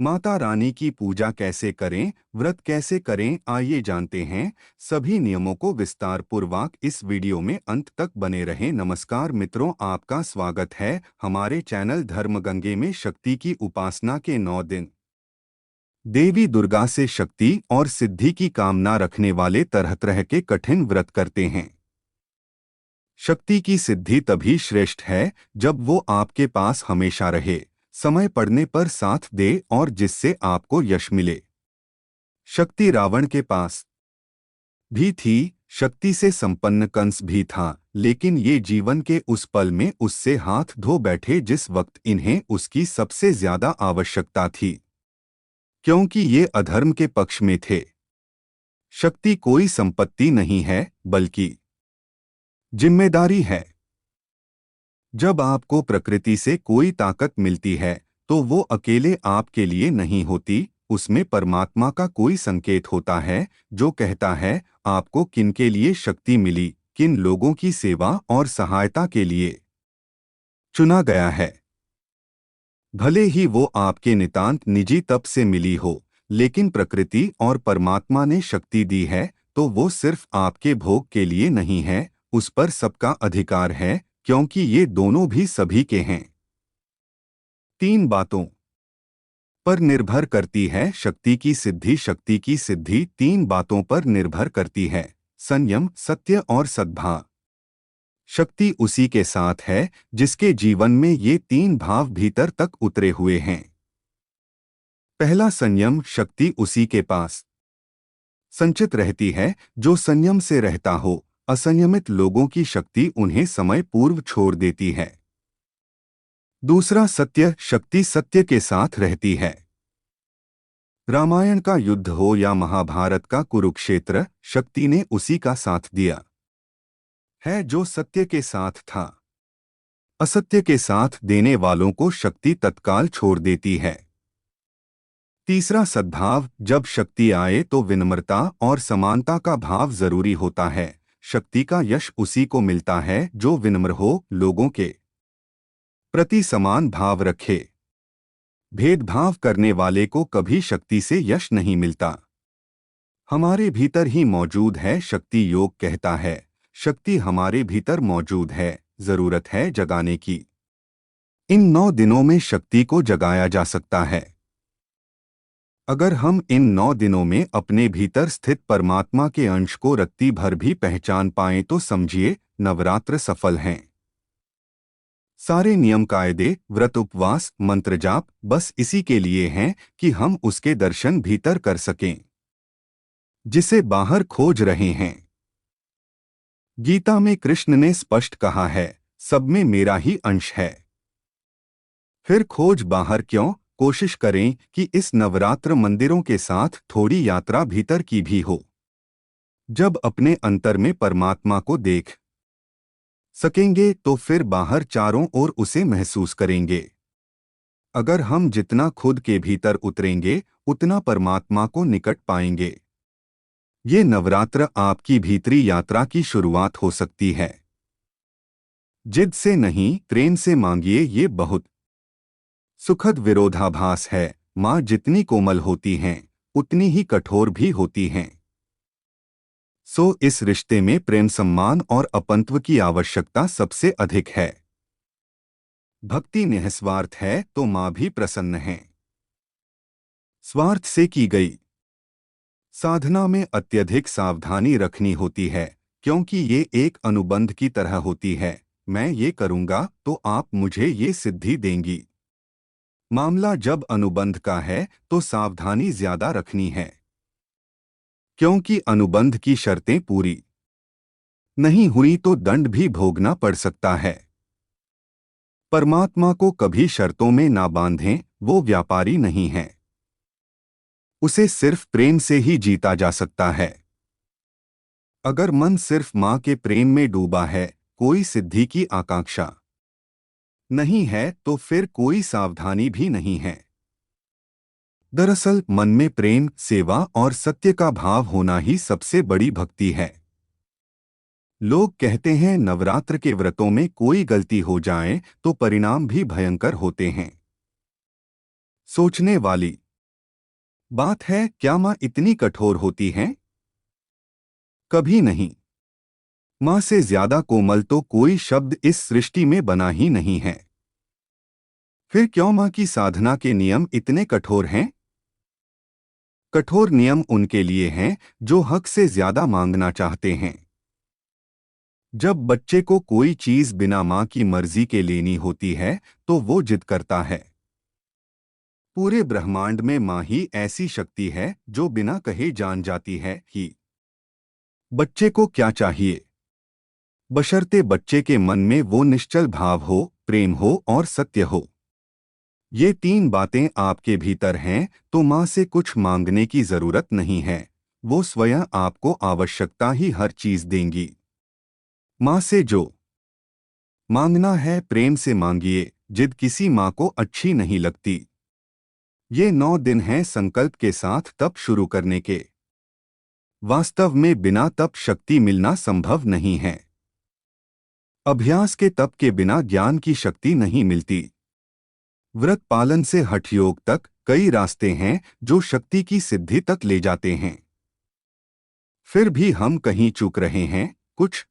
माता रानी की पूजा कैसे करें, व्रत कैसे करें, आइए जानते हैं सभी नियमों को विस्तार पूर्वक। इस वीडियो में अंत तक बने रहें। नमस्कार मित्रों, आपका स्वागत है हमारे चैनल धर्मगंगे में। शक्ति की उपासना के 9 दिन। देवी दुर्गा से शक्ति और सिद्धि की कामना रखने वाले तरह तरह के कठिन व्रत करते हैं। शक्ति की सिद्धि तभी श्रेष्ठ है जब वो आपके पास हमेशा रहे, समय पड़ने पर साथ दे और जिससे आपको यश मिले। शक्ति रावण के पास भी थी, शक्ति से संपन्न कंस भी था, लेकिन ये जीवन के उस पल में उससे हाथ धो बैठे जिस वक्त इन्हें उसकी सबसे ज्यादा आवश्यकता थी, क्योंकि ये अधर्म के पक्ष में थे। शक्ति कोई संपत्ति नहीं है, बल्कि जिम्मेदारी है। जब आपको प्रकृति से कोई ताकत मिलती है तो वो अकेले आपके लिए नहीं होती, उसमें परमात्मा का कोई संकेत होता है जो कहता है आपको किनके लिए शक्ति मिली, किन लोगों की सेवा और सहायता के लिए चुना गया है। भले ही वो आपके नितांत निजी तप से मिली हो, लेकिन प्रकृति और परमात्मा ने शक्ति दी है तो वो सिर्फ आपके भोग के लिए नहीं है, उस पर सबका अधिकार है, क्योंकि ये दोनों भी सभी के हैं। 3 बातों पर निर्भर करती है शक्ति की सिद्धि। शक्ति की सिद्धि 3 बातों पर निर्भर करती है: संयम, सत्य और सद्भाव। शक्ति उसी के साथ है जिसके जीवन में ये 3 भाव भीतर तक उतरे हुए हैं। पहला, संयम। शक्ति उसी के पास संचित रहती है जो संयम से रहता हो। असंयमित लोगों की शक्ति उन्हें समय पूर्व छोड़ देती है। दूसरा, सत्य। शक्ति सत्य के साथ रहती है। रामायण का युद्ध हो या महाभारत का कुरुक्षेत्र, शक्ति ने उसी का साथ दिया है जो सत्य के साथ था। असत्य के साथ देने वालों को शक्ति तत्काल छोड़ देती है। तीसरा, सद्भाव। जब शक्ति आए तो विनम्रता और समानता का भाव जरूरी होता है। शक्ति का यश उसी को मिलता है जो विनम्र हो, लोगों के प्रति समान भाव रखे। भेदभाव करने वाले को कभी शक्ति से यश नहीं मिलता। हमारे भीतर ही मौजूद है शक्ति। योग कहता है शक्ति हमारे भीतर मौजूद है, जरूरत है जगाने की। इन 9 दिनों में शक्ति को जगाया जा सकता है। अगर हम इन 9 दिनों में अपने भीतर स्थित परमात्मा के अंश को रत्ती भर भी पहचान पाएं तो समझिए नवरात्र सफल हैं। सारे नियम कायदे, व्रत, उपवास, मंत्र जाप बस इसी के लिए हैं कि हम उसके दर्शन भीतर कर सकें जिसे बाहर खोज रहे हैं। गीता में कृष्ण ने स्पष्ट कहा है, सब में मेरा ही अंश है। फिर खोज बाहर क्यों? कोशिश करें कि इस नवरात्र मंदिरों के साथ थोड़ी यात्रा भीतर की भी हो। जब अपने अंतर में परमात्मा को देख सकेंगे तो फिर बाहर चारों ओर उसे महसूस करेंगे। अगर हम जितना खुद के भीतर उतरेंगे उतना परमात्मा को निकट पाएंगे। ये नवरात्र आपकी भीतरी यात्रा की शुरुआत हो सकती है। जिद से नहीं, प्रेम से मांगिए। ये बहुत सुखद विरोधाभास है। माँ जितनी कोमल होती हैं उतनी ही कठोर भी होती हैं। सो इस रिश्ते में प्रेम, सम्मान और अपनत्व की आवश्यकता सबसे अधिक है। भक्ति निस्वार्थ है तो माँ भी प्रसन्न है। स्वार्थ से की गई साधना में अत्यधिक सावधानी रखनी होती है, क्योंकि ये एक अनुबंध की तरह होती है। मैं ये करूँगा तो आप मुझे ये सिद्धि देंगी। मामला जब अनुबंध का है तो सावधानी ज्यादा रखनी है, क्योंकि अनुबंध की शर्तें पूरी नहीं हुई तो दंड भी भोगना पड़ सकता है। परमात्मा को कभी शर्तों में ना बांधें, वो व्यापारी नहीं है। उसे सिर्फ प्रेम से ही जीता जा सकता है। अगर मन सिर्फ माँ के प्रेम में डूबा है, कोई सिद्धि की आकांक्षा नहीं है, तो फिर कोई सावधानी भी नहीं है। दरअसल मन में प्रेम, सेवा और सत्य का भाव होना ही सबसे बड़ी भक्ति है। लोग कहते हैं नवरात्र के व्रतों में कोई गलती हो जाए तो परिणाम भी भयंकर होते हैं। सोचने वाली बात है, क्या माँ इतनी कठोर होती हैं? कभी नहीं। माँ से ज्यादा कोमल तो कोई शब्द इस सृष्टि में बना ही नहीं है। फिर क्यों माँ की साधना के नियम इतने कठोर हैं? कठोर नियम उनके लिए हैं जो हक से ज्यादा मांगना चाहते हैं। जब बच्चे को कोई चीज बिना माँ की मर्जी के लेनी होती है तो वो जिद करता है। पूरे ब्रह्मांड में माँ ही ऐसी शक्ति है जो बिना कहे जान जाती है कि बच्चे को क्या चाहिए, बशर्ते बच्चे के मन में वो निश्चल भाव हो, प्रेम हो और सत्य हो। ये तीन बातें आपके भीतर हैं तो माँ से कुछ मांगने की जरूरत नहीं है। वो स्वयं आपको आवश्यकता ही हर चीज देंगी। माँ से जो मांगना है प्रेम से मांगिए, जिद किसी माँ को अच्छी नहीं लगती। ये 9 दिन हैं संकल्प के साथ तप शुरू करने के। वास्तव में बिना तप शक्ति मिलना संभव नहीं है। अभ्यास के तप के बिना ज्ञान की शक्ति नहीं मिलती। व्रत पालन से हठ योग तक कई रास्ते हैं जो शक्ति की सिद्धि तक ले जाते हैं। फिर भी हम कहीं चूक रहे हैं, कुछ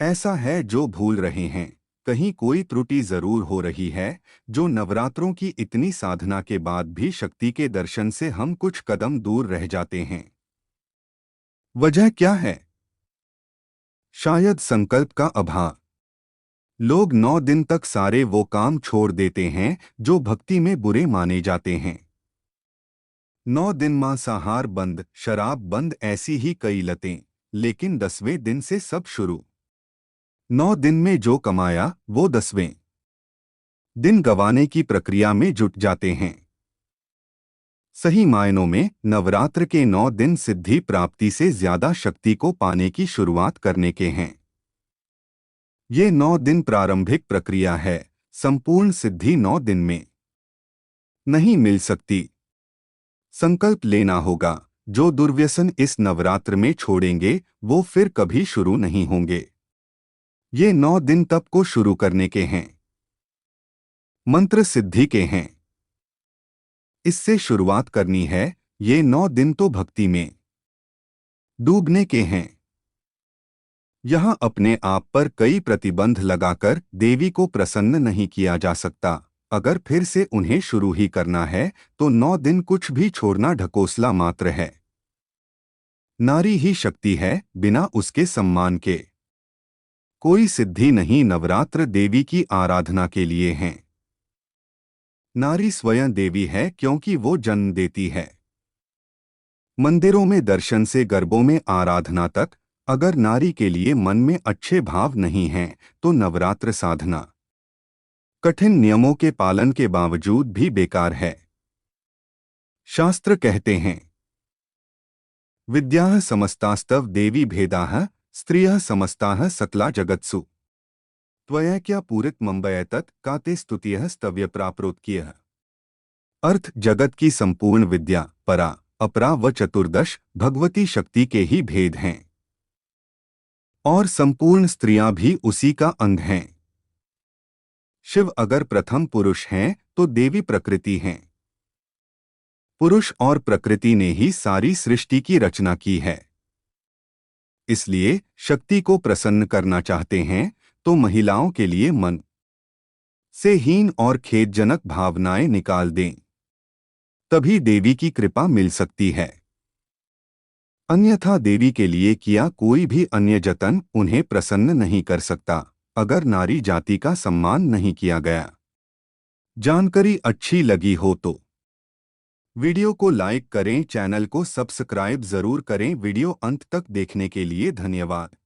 ऐसा है जो भूल रहे हैं। कहीं कोई त्रुटि जरूर हो रही है जो नवरात्रों की इतनी साधना के बाद भी शक्ति के दर्शन से हम कुछ कदम दूर रह जाते हैं। वजह क्या है? शायद संकल्प का अभाव। लोग 9 दिन तक सारे वो काम छोड़ देते हैं जो भक्ति में बुरे माने जाते हैं। 9 दिन मांसाहार बंद, शराब बंद, ऐसी ही कई लतें। लेकिन 10वें दिन से सब शुरू। 9 दिन में जो कमाया वो 10वें दिन गंवाने की प्रक्रिया में जुट जाते हैं। सही मायनों में नवरात्र के 9 दिन सिद्धि प्राप्ति से ज्यादा शक्ति को पाने की शुरुआत करने के हैं। ये 9 दिन प्रारंभिक प्रक्रिया है। संपूर्ण सिद्धि 9 दिन में नहीं मिल सकती। संकल्प लेना होगा। जो दुर्व्यसन इस नवरात्र में छोड़ेंगे वो फिर कभी शुरू नहीं होंगे। ये 9 दिन तप को शुरू करने के हैं, मंत्र सिद्धि के हैं। इससे शुरुआत करनी है। ये 9 दिन तो भक्ति में डूबने के हैं। यहाँ अपने आप पर कई प्रतिबंध लगाकर देवी को प्रसन्न नहीं किया जा सकता। अगर फिर से उन्हें शुरू ही करना है तो 9 दिन कुछ भी छोड़ना ढकोसला मात्र है। नारी ही शक्ति है, बिना उसके सम्मान के कोई सिद्धि नहीं। नवरात्र देवी की आराधना के लिए हैं। नारी स्वयं देवी है क्योंकि वो जन्म देती है। मंदिरों में दर्शन से गरबों में आराधना तक, अगर नारी के लिए मन में अच्छे भाव नहीं हैं तो नवरात्र साधना कठिन नियमों के पालन के बावजूद भी बेकार है। शास्त्र कहते हैं, विद्याः समस्तास्तव देवी भेदाः स्त्रियः समस्ताः सकला जगत्सु त्वया पूरित मुंबयतत काते स्तुतियः स्तव्य प्राप्रोत्कियः। अर्थ, जगत की संपूर्ण विद्या, परा, अपरा व चतुर्दश भगवती शक्ति के ही भेद हैं और संपूर्ण स्त्रियां भी उसी का अंग हैं। शिव अगर प्रथम पुरुष हैं तो देवी प्रकृति हैं। पुरुष और प्रकृति ने ही सारी सृष्टि की रचना की है। इसलिए शक्ति को प्रसन्न करना चाहते हैं तो महिलाओं के लिए मन से हीन और खेदजनक भावनाएं निकाल दें, तभी देवी की कृपा मिल सकती है। अन्यथा देवी के लिए किया कोई भी अन्य जतन उन्हें प्रसन्न नहीं कर सकता। अगर नारी जाति का सम्मान नहीं किया गया। जानकारी अच्छी लगी हो तो वीडियो को लाइक करें, चैनल को सब्सक्राइब जरूर करें। वीडियो अंत तक देखने के लिए धन्यवाद।